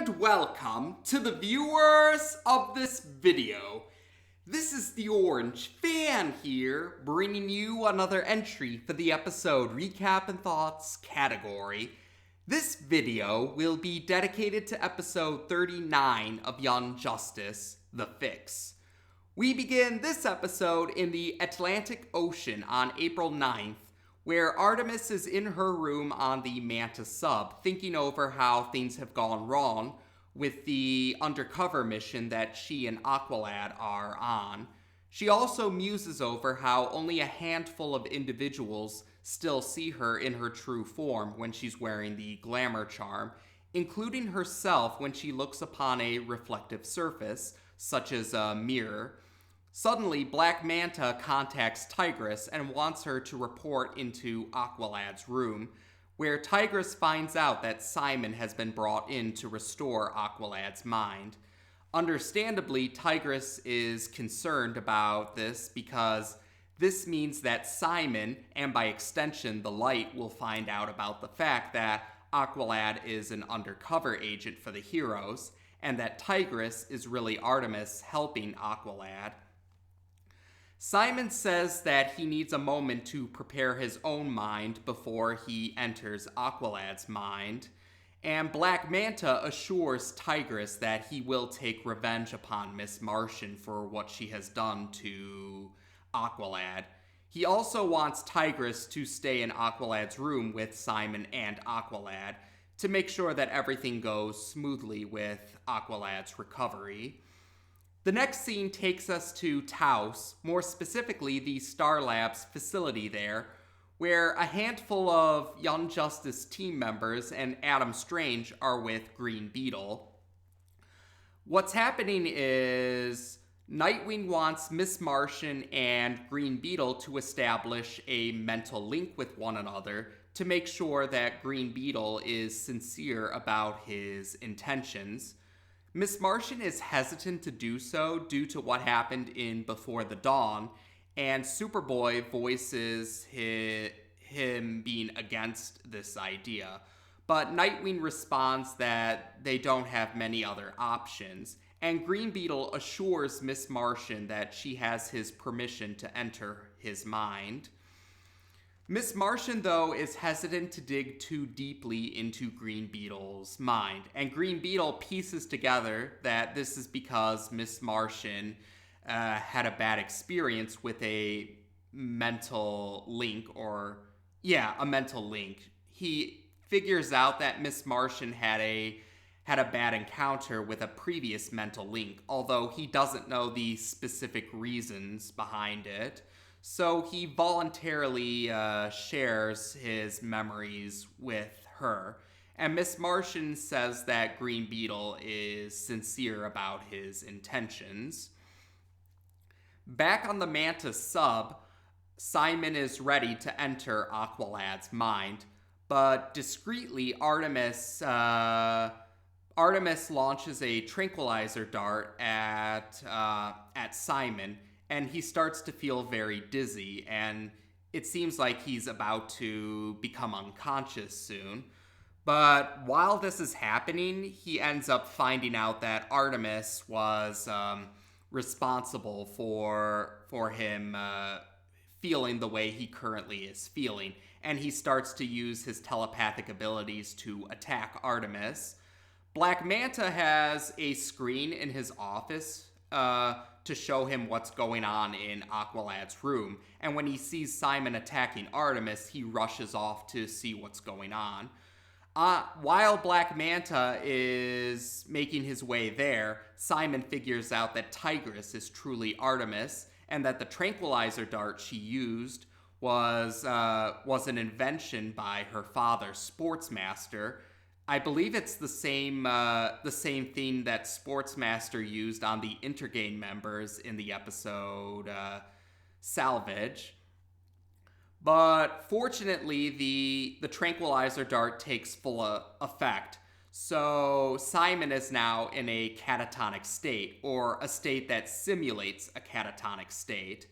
and welcome to the viewers of this video. This is the Orange Fan here, bringing you another entry for the episode Recap and Thoughts category. This video will be dedicated to episode 39 of Young Justice, The Fix. We begin this episode in the Atlantic Ocean on April 9th, where Artemis is in her room on the Manta sub, thinking over how things have gone wrong with the undercover mission that she and Aqualad are on. She also muses over how only a handful of individuals still see her in her true form when she's wearing the glamour charm, including herself when she looks upon a reflective surface, such as a mirror. Suddenly, Black Manta contacts Tigress and wants her to report into Aqualad's room, where Tigress finds out that Simon has been brought in to restore Aqualad's mind. Understandably, Tigress is concerned about this because this means that Simon, and by extension the Light, will find out about the fact that Aqualad is an undercover agent for the heroes, and that Tigress is really Artemis helping Aqualad. Simon says that he needs a moment to prepare his own mind before he enters Aqualad's mind, and Black Manta assures Tigress that he will take revenge upon Miss Martian for what she has done to Aqualad. He also wants Tigress to stay in Aqualad's room with Simon and Aqualad to make sure that everything goes smoothly with Aqualad's recovery. The next scene takes us to Taos, more specifically the Star Labs facility there, where a handful of Young Justice team members and Adam Strange are with Green Beetle. What's happening is Nightwing wants Miss Martian and Green Beetle to establish a mental link with one another to make sure that Green Beetle is sincere about his intentions. Miss Martian is hesitant to do so due to what happened in Before the Dawn, and Superboy voices him being against this idea. But Nightwing responds that they don't have many other options, and Green Beetle assures Miss Martian that she has his permission to enter his mind. Miss Martian, though, is hesitant to dig too deeply into Green Beetle's mind, and Green Beetle pieces together that this is because Miss Martian had a bad experience with a mental link, a mental link. He figures out that Miss Martian had a bad encounter with a previous mental link, although he doesn't know the specific reasons behind it. So he voluntarily shares his memories with her. And Miss Martian says that Green Beetle is sincere about his intentions. Back on the Manta sub, Simon is ready to enter Aqualad's mind, but discreetly Artemis launches a tranquilizer dart at Simon, and he starts to feel very dizzy, and it seems like he's about to become unconscious soon. But while this is happening, he ends up finding out that Artemis was responsible for him feeling the way he currently is feeling, and he starts to use his telepathic abilities to attack Artemis. Black Manta has a screen in his office to show him what's going on in Aqualad's room, and when he sees Simon attacking Artemis, he rushes off to see what's going on. While Black Manta is making his way there, Simon figures out that Tigress is truly Artemis, and that the tranquilizer dart she used was an invention by her father, Sportsmaster. I believe it's the same theme that Sportsmaster used on the Intergame members in the episode Salvage. But fortunately, the tranquilizer dart takes full effect. So Simon is now in a catatonic state, or a state that simulates a catatonic state.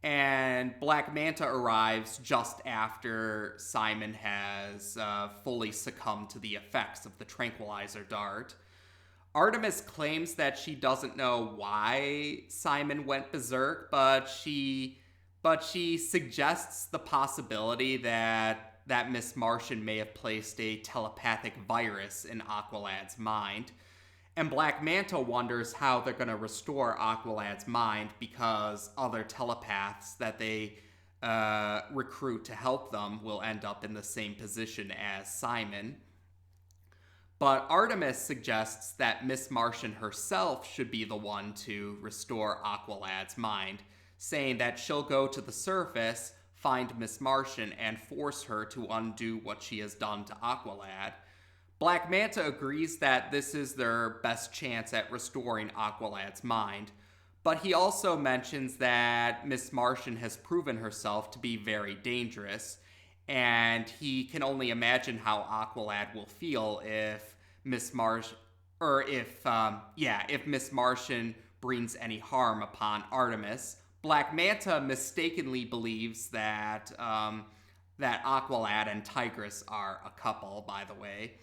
And Black Manta arrives just after Simon has fully succumbed to the effects of the tranquilizer dart. Artemis claims that she doesn't know why Simon went berserk, but she suggests the possibility that Miss Martian may have placed a telepathic virus in Aqualad's mind. And Black Manta wonders how they're going to restore Aqualad's mind because other telepaths that they recruit to help them will end up in the same position as Simon. But Artemis suggests that Miss Martian herself should be the one to restore Aqualad's mind, saying that she'll go to the surface, find Miss Martian, and force her to undo what she has done to Aqualad. Black Manta agrees that this is their best chance at restoring Aqualad's mind, but he also mentions that Miss Martian has proven herself to be very dangerous, and he can only imagine how Aqualad will feel if Miss Martian brings any harm upon Artemis. Black Manta mistakenly believes that Aqualad and Tigress are a couple, by the way.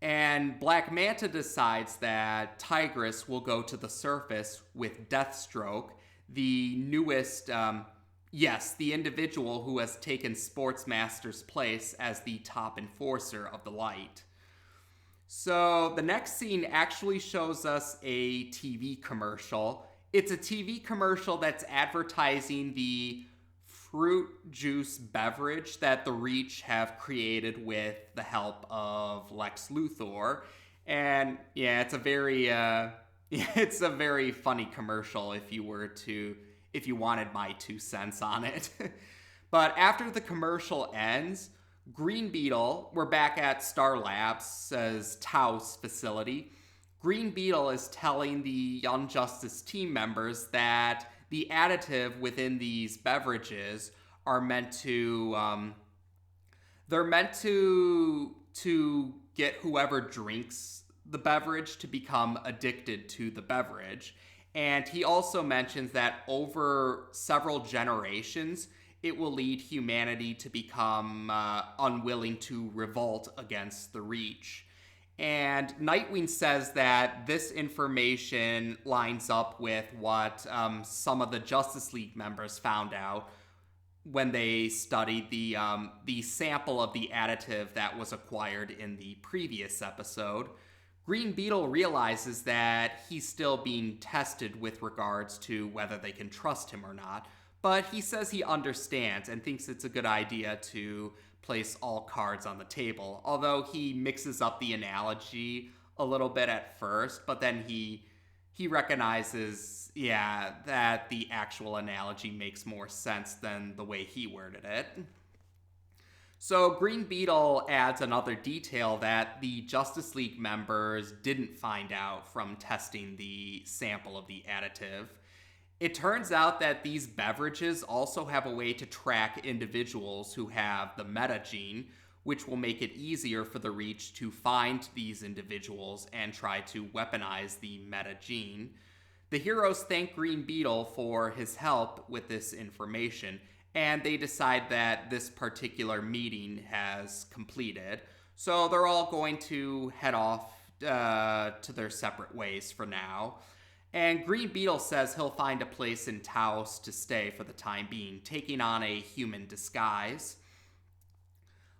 And Black Manta decides that Tigress will go to the surface with Deathstroke, the newest, the individual who has taken Sportsmaster's place as the top enforcer of the light. So the next scene actually shows us a TV commercial. It's a TV commercial that's advertising the fruit juice beverage that the Reach have created with the help of Lex Luthor. And yeah, it's a very funny commercial if you wanted my 2 cents on it. But after the commercial ends, Green Beetle, we're back at Star Labs' Taos facility. Green Beetle is telling the Young Justice team members that the additive within these beverages are meant to, get whoever drinks the beverage to become addicted to the beverage. And he also mentions that over several generations, it will lead humanity to become unwilling to revolt against the Reach. And Nightwing says that this information lines up with what some of the Justice League members found out when they studied the sample of the additive that was acquired in the previous episode. Green Beetle realizes that he's still being tested with regards to whether they can trust him or not, but he says he understands and thinks it's a good idea to place all cards on the table, although he mixes up the analogy a little bit at first, but then he recognizes, that the actual analogy makes more sense than the way he worded it. So Green Beetle adds another detail that the Justice League members didn't find out from testing the sample of the additive. It turns out that these beverages also have a way to track individuals who have the meta gene, which will make it easier for the Reach to find these individuals and try to weaponize the meta gene. The heroes thank Green Beetle for his help with this information, and they decide that this particular meeting has completed. So they're all going to head off to their separate ways for now. And Green Beetle says he'll find a place in Taos to stay for the time being, taking on a human disguise.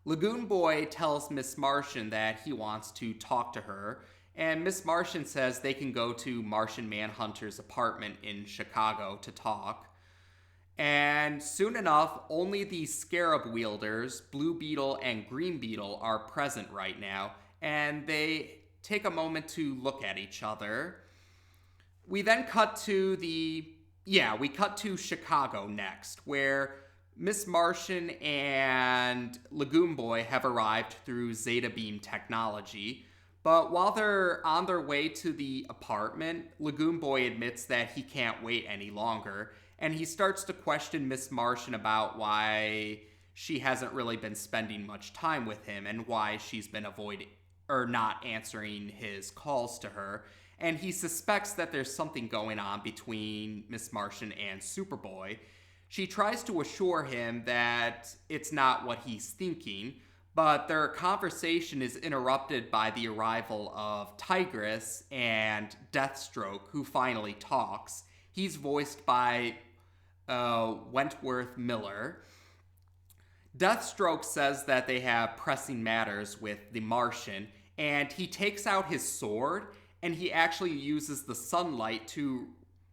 Lagoon Boy tells Miss Martian that he wants to talk to her, and Miss Martian says they can go to Martian Manhunter's apartment in Chicago to talk. And soon enough, only the Scarab wielders, Blue Beetle and Green Beetle, are present right now, and they take a moment to look at each other. We then cut to Chicago next, where Miss Martian and Lagoon Boy have arrived through Zeta Beam technology. But while they're on their way to the apartment, Lagoon Boy admits that he can't wait any longer, and he starts to question Miss Martian about why she hasn't really been spending much time with him and why she's been not answering his calls to her. And he suspects that there's something going on between Miss Martian and Superboy. She tries to assure him that it's not what he's thinking, But their conversation is interrupted by the arrival of Tigress and Deathstroke, who finally talks. He's voiced by Wentworth Miller. Deathstroke says that they have pressing matters with the Martian, and he takes out his sword, and he actually uses the sunlight to...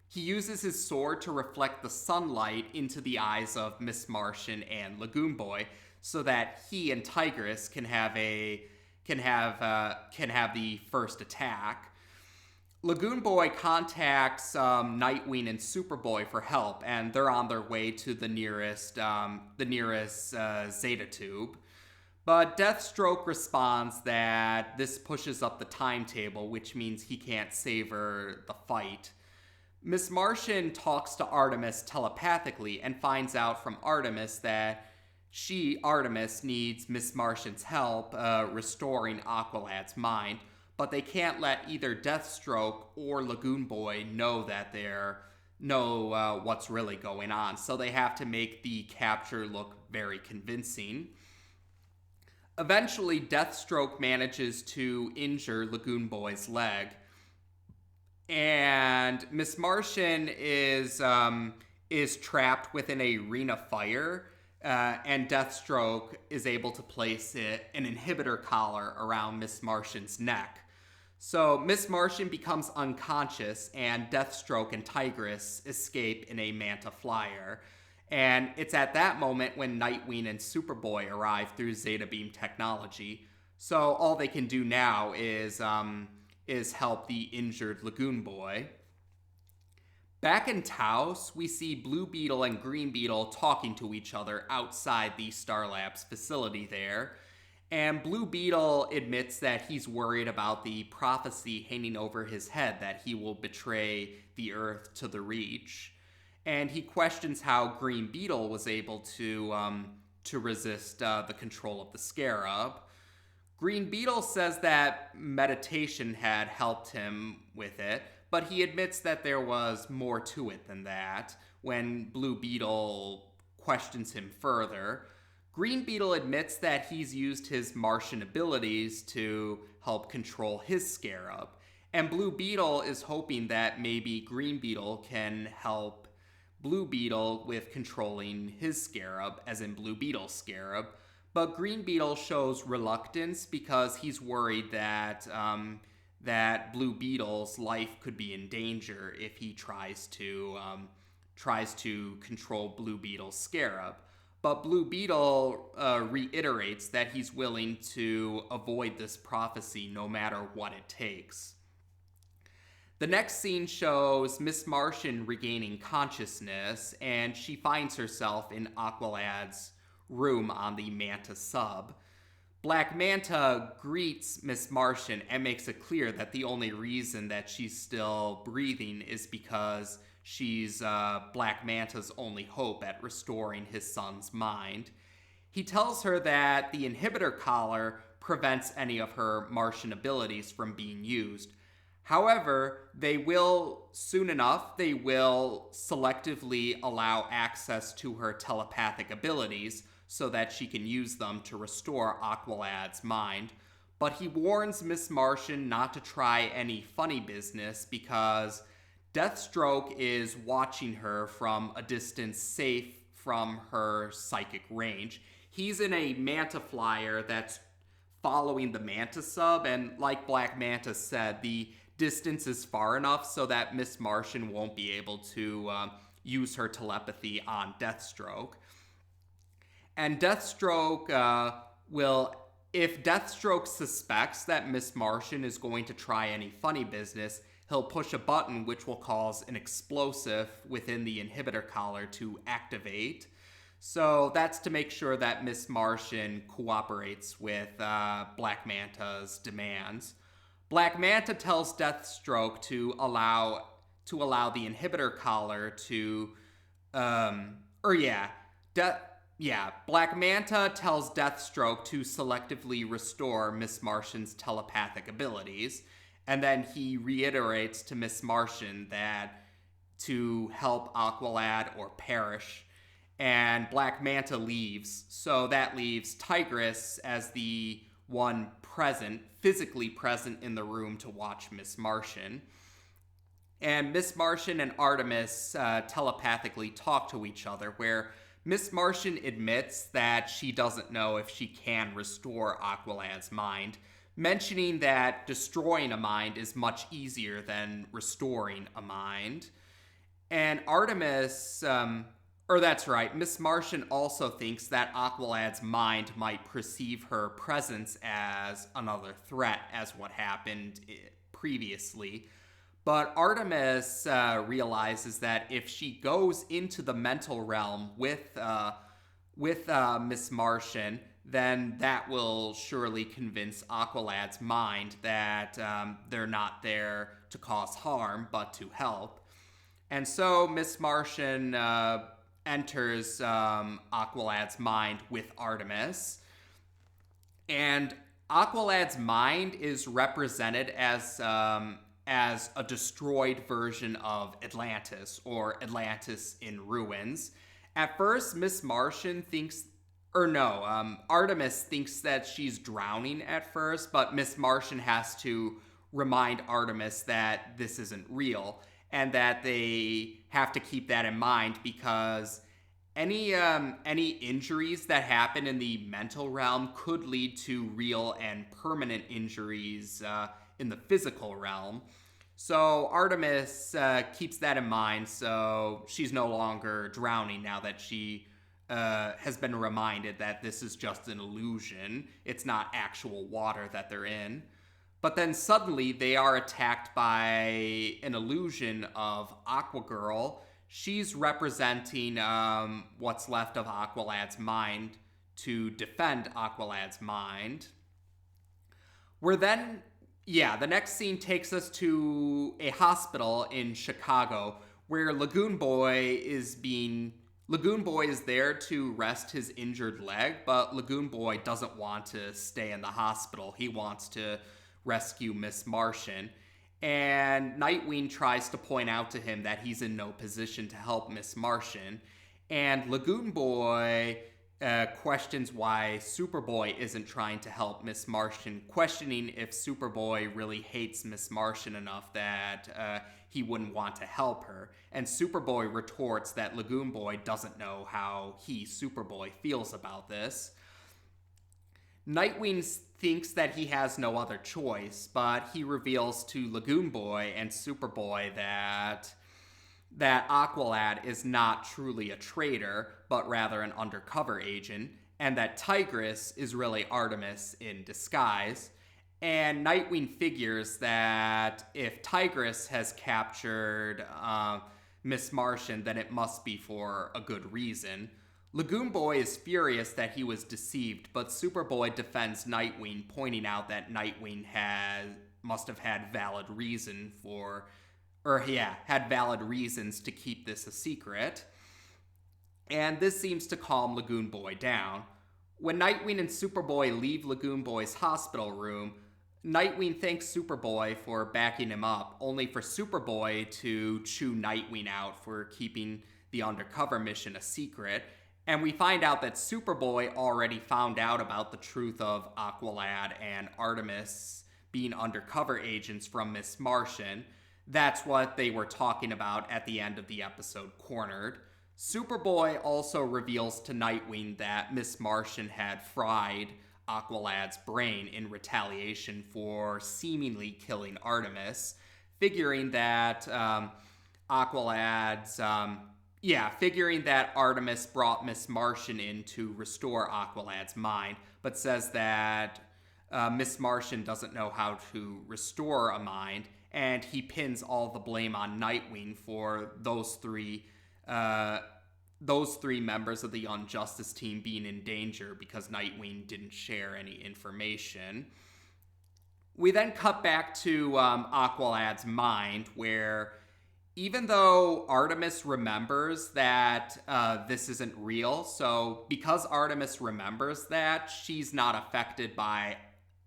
He uses his sword to reflect the sunlight into the eyes of Miss Martian and Lagoon Boy, so that he and Tigress can have the first attack. Lagoon Boy contacts Nightwing and Superboy for help, and they're on their way to the nearest Zeta Tube. But Deathstroke responds that this pushes up the timetable, which means he can't savor the fight. Miss Martian talks to Artemis telepathically and finds out from Artemis that Artemis, needs Miss Martian's help restoring Aqualad's mind, but they can't let either Deathstroke or Lagoon Boy know what's really going on, so they have to make the capture look very convincing. Eventually, Deathstroke manages to injure Lagoon Boy's leg, and Miss Martian is trapped within a ring of fire, and Deathstroke is able to place an inhibitor collar around Miss Martian's neck. So Miss Martian becomes unconscious, and Deathstroke and Tigress escape in a Manta flyer. And it's at that moment when Nightwing and Superboy arrive through Zeta Beam technology. So all they can do now is help the injured Lagoon Boy. Back in Taos, we see Blue Beetle and Green Beetle talking to each other outside the Star Labs facility there. And Blue Beetle admits that he's worried about the prophecy hanging over his head that he will betray the Earth to the Reach. And he questions how Green Beetle was able to resist the control of the Scarab. Green Beetle says that meditation had helped him with it, but he admits that there was more to it than that when Blue Beetle questions him further. Green Beetle admits that he's used his Martian abilities to help control his Scarab, and Blue Beetle is hoping that maybe Green Beetle can help Blue Beetle with controlling his Scarab, as in Blue Beetle's Scarab. But Green Beetle shows reluctance because he's worried that Blue Beetle's life could be in danger if he tries to control Blue Beetle's Scarab. But Blue Beetle reiterates that he's willing to avoid this prophecy no matter what it takes. The next scene shows Miss Martian regaining consciousness, and she finds herself in Aqualad's room on the Manta sub. Black Manta greets Miss Martian and makes it clear that the only reason that she's still breathing is because she's Black Manta's only hope at restoring his son's mind. He tells her that the inhibitor collar prevents any of her Martian abilities from being used. However, soon enough, they will selectively allow access to her telepathic abilities so that she can use them to restore Aqualad's mind. But he warns Miss Martian not to try any funny business because Deathstroke is watching her from a distance safe from her psychic range. He's in a Manta flyer that's following the Manta sub, and like Black Manta said, the distance is far enough so that Miss Martian won't be able to use her telepathy on Deathstroke. And Deathstroke if Deathstroke suspects that Miss Martian is going to try any funny business, he'll push a button which will cause an explosive within the inhibitor collar to activate. So that's to make sure that Miss Martian cooperates with Black Manta's demands. Black Manta tells Deathstroke to allow the inhibitor collar to Black Manta tells Deathstroke to selectively restore Miss Martian's telepathic abilities, and then he reiterates to Miss Martian that to help Aqualad or perish. and Black Manta leaves. So that leaves Tigress as the one present, physically present in the room to watch Miss Martian. And Miss Martian and Artemis telepathically talk to each other, where Miss Martian admits that she doesn't know if she can restore Aqualad's mind, mentioning that destroying a mind is much easier than restoring a mind. And Artemis, or that's right, Miss Martian also thinks that Aqualad's mind might perceive her presence as another threat, as what happened previously. But Artemis realizes that if she goes into the mental realm with Miss Martian, then that will surely convince Aqualad's mind that they're not there to cause harm, but to help. And so Miss Martian enters Aqualad's mind with Artemis. And Aqualad's mind is represented as a destroyed version of Atlantis, or Atlantis in ruins. At first, Miss Martian thinks, Artemis thinks that she's drowning at first, but Miss Martian has to remind Artemis that this isn't real, and that they have to keep that in mind because any injuries that happen in the mental realm could lead to real and permanent injuries in the physical realm. So Artemis keeps that in mind, so she's no longer drowning now that she has been reminded that this is just an illusion. It's not actual water that they're in. But then suddenly they are attacked by an illusion of Aqua Girl. She's representing what's left of Aqualad's mind to defend Aqualad's mind. The next scene takes us to a hospital in Chicago where Lagoon Boy is there to rest his injured leg, but Lagoon Boy doesn't want to stay in the hospital. He wants to rescue Miss Martian. And Nightwing tries to point out to him that he's in no position to help Miss Martian. And Lagoon Boy questions why Superboy isn't trying to help Miss Martian, questioning if Superboy really hates Miss Martian enough that he wouldn't want to help her. And Superboy retorts that Lagoon Boy doesn't know how Superboy, feels about this. Nightwing thinks that he has no other choice, but he reveals to Lagoon Boy and Superboy that Aqualad is not truly a traitor, but rather an undercover agent, and that Tigress is really Artemis in disguise. And Nightwing figures that if Tigress has captured Miss Martian, then it must be for a good reason. Lagoon Boy is furious that he was deceived, but Superboy defends Nightwing, pointing out that Nightwing must have had valid reasons to keep this a secret. And this seems to calm Lagoon Boy down. When Nightwing and Superboy leave Lagoon Boy's hospital room, Nightwing thanks Superboy for backing him up, only for Superboy to chew Nightwing out for keeping the undercover mission a secret. And we find out that Superboy already found out about the truth of Aqualad and Artemis being undercover agents from Miss Martian. That's what they were talking about at the end of the episode Cornered. Superboy also reveals to Nightwing that Miss Martian had fried Aqualad's brain in retaliation for seemingly killing Artemis, figuring that Artemis brought Miss Martian in to restore Aqualad's mind, but says that Miss Martian doesn't know how to restore a mind, and he pins all the blame on Nightwing for those three members of the Unjustice team being in danger because Nightwing didn't share any information. We then cut back to Aqualad's mind, where even though Artemis remembers that this isn't real, so because Artemis remembers that, she's not affected by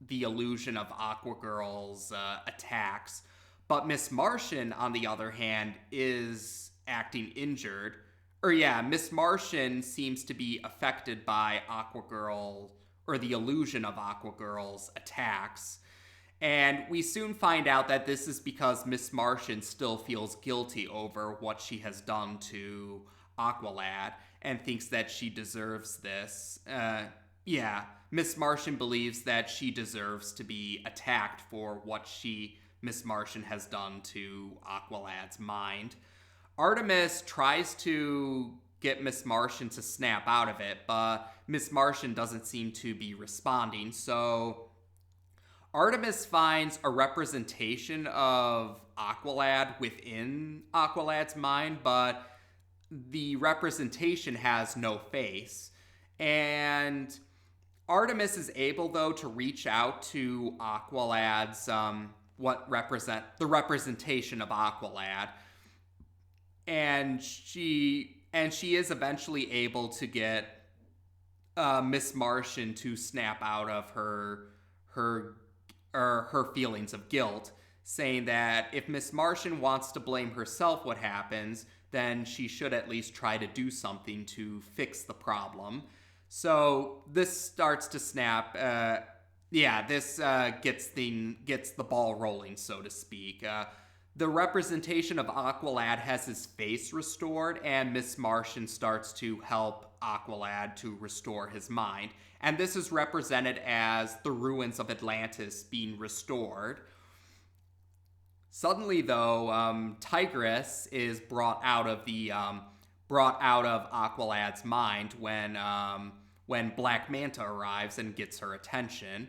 the illusion of Aqua Girl's attacks. But Miss Martian, on the other hand, is acting injured. Miss Martian seems to be affected by Aqua Girl, or the illusion of Aqua Girl's attacks. And we soon find out that this is because Miss Martian still feels guilty over what she has done to Aqualad and thinks that she deserves this. Miss Martian believes that she deserves to be attacked for what Miss Martian, has done to Aqualad's mind. Artemis tries to get Miss Martian to snap out of it, but Miss Martian doesn't seem to be responding, so Artemis finds a representation of Aqualad within Aqualad's mind, but the representation has no face. And Artemis is able, though, to reach out to Aqualad's the representation of Aqualad, and she is eventually able to get Miss Martian to snap out of her feelings of guilt, saying that if Miss Martian wants to blame herself what happens, then she should at least try to do something to fix the problem. So this starts to snap. This gets the ball rolling, so to speak. The representation of Aqualad has his face restored, and Miss Martian starts to help Aqualad to restore his mind. And this is represented as the ruins of Atlantis being restored. Suddenly, though, Tigress is brought out of Aqualad's mind when Black Manta arrives and gets her attention.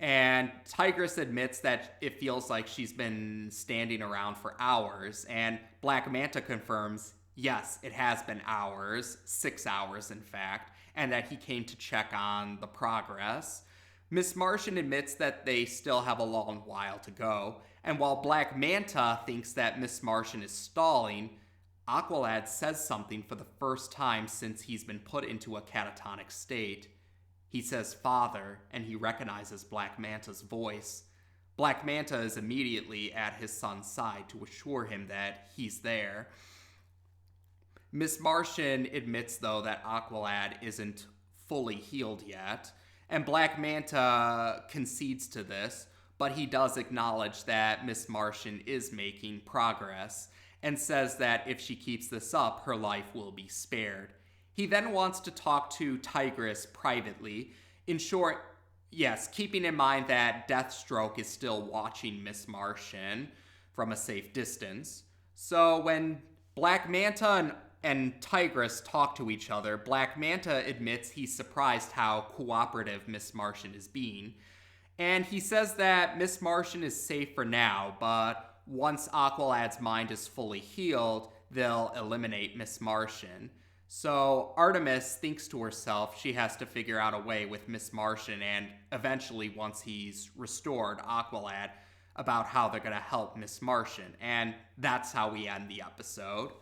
And Tigress admits that it feels like she's been standing around for hours, and Black Manta confirms, yes, it has been hours, 6 hours in fact, and that he came to check on the progress. Miss Martian admits that they still have a long while to go, and while Black Manta thinks that Miss Martian is stalling, Aqualad says something for the first time since he's been put into a catatonic state. He says "father," and he recognizes Black Manta's voice. Black Manta is immediately at his son's side to assure him that he's there. Miss Martian admits, though, that Aqualad isn't fully healed yet, and Black Manta concedes to this, but he does acknowledge that Miss Martian is making progress, and says that if she keeps this up, her life will be spared. He then wants to talk to Tigress privately. In short, yes, keeping in mind that Deathstroke is still watching Miss Martian from a safe distance. So when Black Manta and Tigress talk to each other, Black Manta admits he's surprised how cooperative Miss Martian is being. And he says that Miss Martian is safe for now, but once Aqualad's mind is fully healed, they'll eliminate Miss Martian. So Artemis thinks to herself she has to figure out a way with Miss Martian, and eventually, once he's restored Aqualad, about how they're going to help Miss Martian. And that's how we end the episode.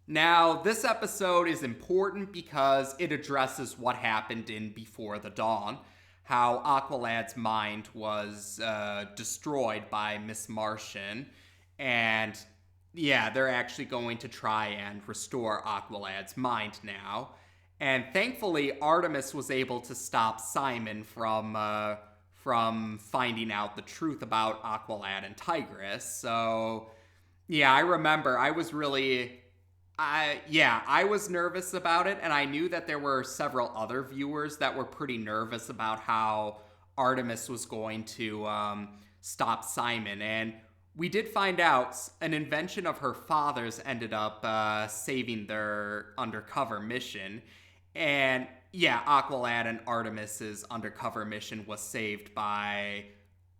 Now, this episode is important because it addresses what happened in Before the Dawn, how Aqualad's mind was destroyed by Miss Martian, and they're actually going to try and restore Aqualad's mind now. And thankfully, Artemis was able to stop Simon from finding out the truth about Aqualad and Tigress. So, I remember I was nervous about it, and I knew that there were several other viewers that were pretty nervous about how Artemis was going to stop Simon. And we did find out an invention of her father's ended up saving their undercover mission. And Aqualad and Artemis's undercover mission was saved by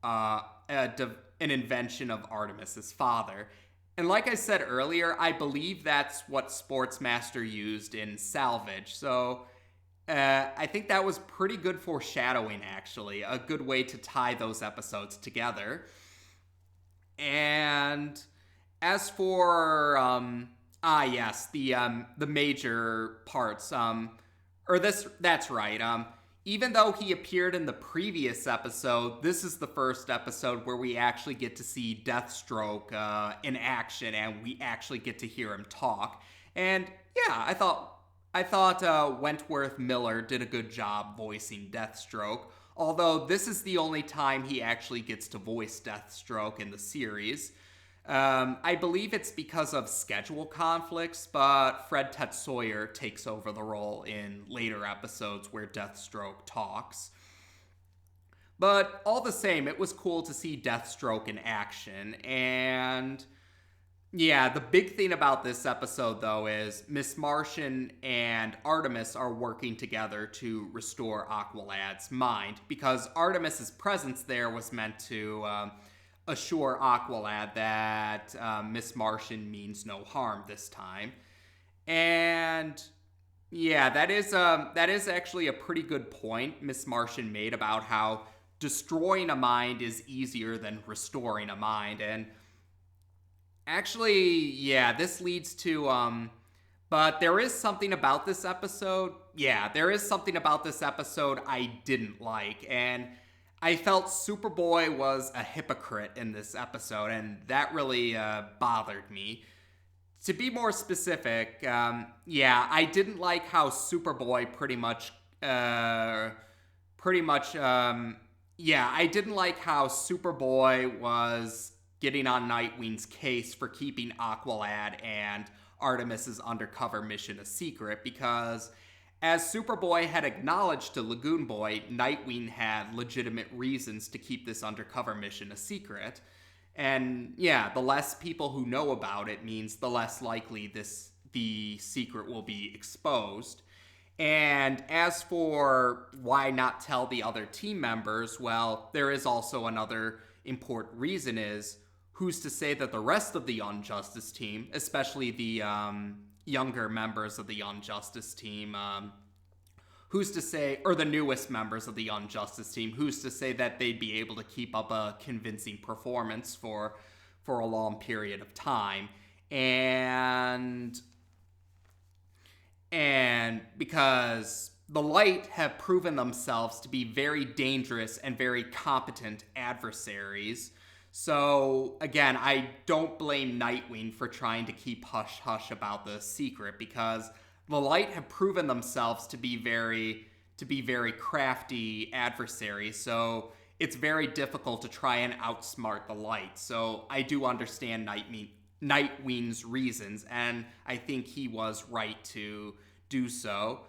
an invention of Artemis's father. And like I said earlier, I believe that's what Sportsmaster used in Salvage. So I think that was pretty good foreshadowing, actually. A good way to tie those episodes together. And as for the major parts, that's right. Even though he appeared in the previous episode, this is the first episode where we actually get to see Deathstroke in action, and we actually get to hear him talk. And yeah, I thought Wentworth Miller did a good job voicing Deathstroke, although this is the only time he actually gets to voice Deathstroke in the series. I believe it's because of schedule conflicts, but Fred Sawyer takes over the role in later episodes where Deathstroke talks. But all the same, it was cool to see Deathstroke in action, and yeah, the big thing about this episode, though, is Miss Martian and Artemis are working together to restore Aqualad's mind, because Artemis's presence there was meant to assure Aqualad that Miss Martian means no harm this time. And yeah, that is actually a pretty good point Miss Martian made about how destroying a mind is easier than restoring a mind. And actually, yeah, this leads to but there is something about this episode. Yeah, there is something about this episode I didn't like, and I felt Superboy was a hypocrite in this episode, and that really bothered me. To be more specific, yeah, I didn't like how Superboy yeah, I didn't like how Superboy was getting on Nightwing's case for keeping Aqualad and Artemis's undercover mission a secret, because as Superboy had acknowledged to Lagoon Boy, Nightwing had legitimate reasons to keep this undercover mission a secret. And yeah, the less people who know about it means the less likely the secret will be exposed. And as for why not tell the other team members, well, there is also another important reason is, who's to say that the rest of the Young Justice team, especially the younger members of the Young Justice team, who's to say, or the newest members of the Young Justice team, who's to say that they'd be able to keep up a convincing performance for a long period of time. And because the Light have proven themselves to be very dangerous and very competent adversaries. So, again, I don't blame Nightwing for trying to keep hush-hush about the secret, because the Light have proven themselves to be very crafty adversaries, so it's very difficult to try and outsmart the Light. So I do understand Nightwing's reasons, and I think he was right to do so.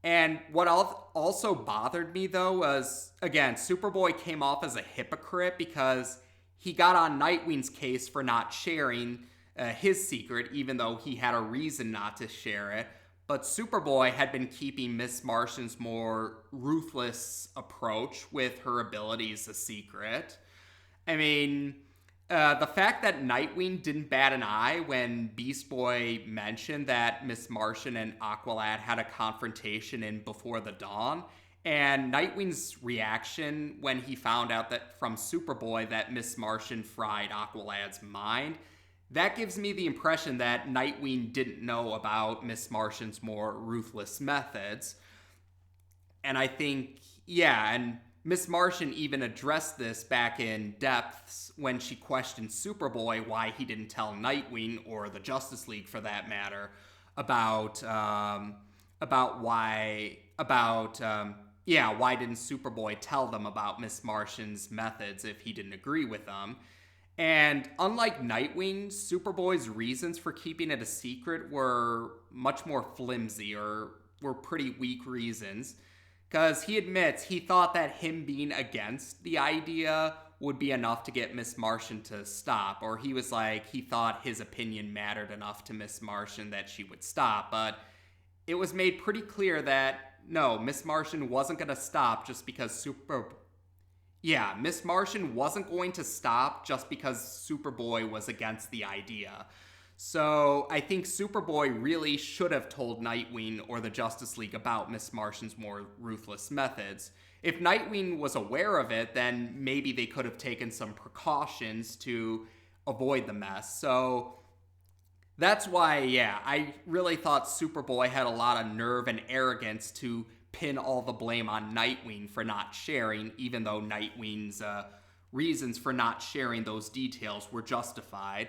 And what also bothered me, though, was, again, Superboy came off as a hypocrite because he got on Nightwing's case for not sharing his secret, even though he had a reason not to share it. But Superboy had been keeping Miss Martian's more ruthless approach with her abilities a secret. I mean, the fact that Nightwing didn't bat an eye when Beast Boy mentioned that Miss Martian and Aqualad had a confrontation in Before the Dawn, and Nightwing's reaction when he found out that from Superboy that Miss Martian fried Aqualad's mind, that gives me the impression that Nightwing didn't know about Miss Martian's more ruthless methods. And I think, yeah, and Miss Martian even addressed this back in Depths when she questioned Superboy why he didn't tell Nightwing, or the Justice League for that matter, why didn't Superboy tell them about Miss Martian's methods if he didn't agree with them? And unlike Nightwing, Superboy's reasons for keeping it a secret were much more flimsy, or were pretty weak reasons. Because he admits he thought that him being against the idea would be enough to get Miss Martian to stop. Or he was like, he thought his opinion mattered enough to Miss Martian that she would stop. But it was made pretty clear that, no, Miss Martian wasn't going to stop just because Miss Martian wasn't going to stop just because Superboy was against the idea. So I think Superboy really should have told Nightwing or the Justice League about Miss Martian's more ruthless methods. If Nightwing was aware of it, then maybe they could have taken some precautions to avoid the mess. So that's why, yeah, I really thought Superboy had a lot of nerve and arrogance to pin all the blame on Nightwing for not sharing, even though Nightwing's reasons for not sharing those details were justified.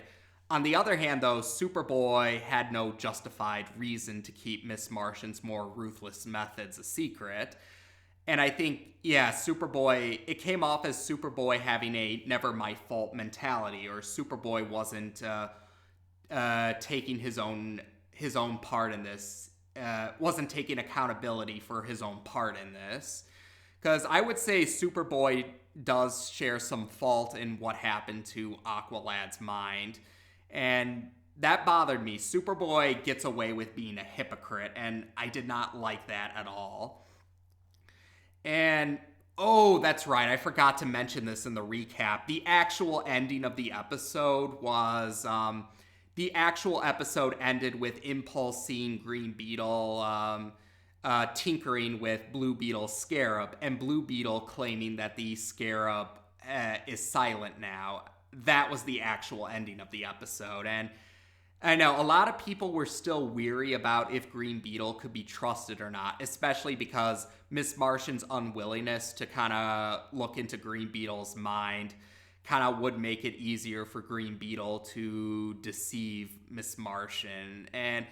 On the other hand, though, Superboy had no justified reason to keep Miss Martian's more ruthless methods a secret. And I think, yeah, Superboy, it came off as Superboy having a never my fault mentality, or Superboy wasn't taking his own part in this, wasn't taking accountability for his own part in this. Because I would say Superboy does share some fault in what happened to Aqualad's mind. And that bothered me. Superboy gets away with being a hypocrite, and I did not like that at all. And, oh, that's right, I forgot to mention this in the recap. The actual ending of the episode was, the actual episode ended with Impulse seeing Green Beetle, tinkering with Blue Beetle's Scarab, and Blue Beetle claiming that the Scarab is silent now. That was the actual ending of the episode. And I know a lot of people were still weary about if Green Beetle could be trusted or not, especially because Miss Martian's unwillingness to kind of look into Green Beetle's mind kind of would make it easier for Green Beetle to deceive Miss Martian. And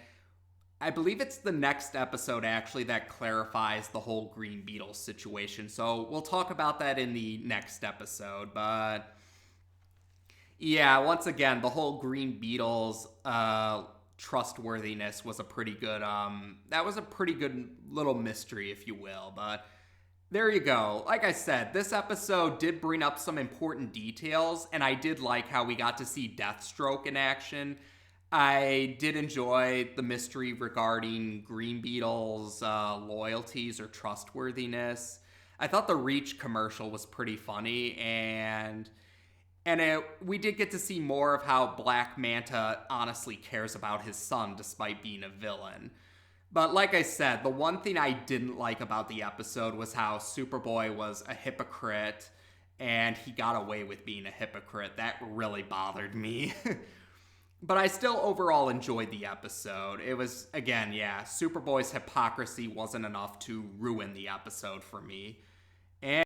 I believe it's the next episode, actually, that clarifies the whole Green Beetle situation. So we'll talk about that in the next episode. But yeah, once again, the whole Green Beetle's trustworthiness was a pretty good, that was a pretty good little mystery, if you will. But there you go. Like I said, this episode did bring up some important details, and I did like how we got to see Deathstroke in action. I did enjoy the mystery regarding Green Beetle's loyalties or trustworthiness. I thought the Reach commercial was pretty funny, and we did get to see more of how Black Manta honestly cares about his son despite being a villain. But like I said, the one thing I didn't like about the episode was how Superboy was a hypocrite, and he got away with being a hypocrite. That really bothered me. But I still overall enjoyed the episode. It was, again, yeah, Superboy's hypocrisy wasn't enough to ruin the episode for me.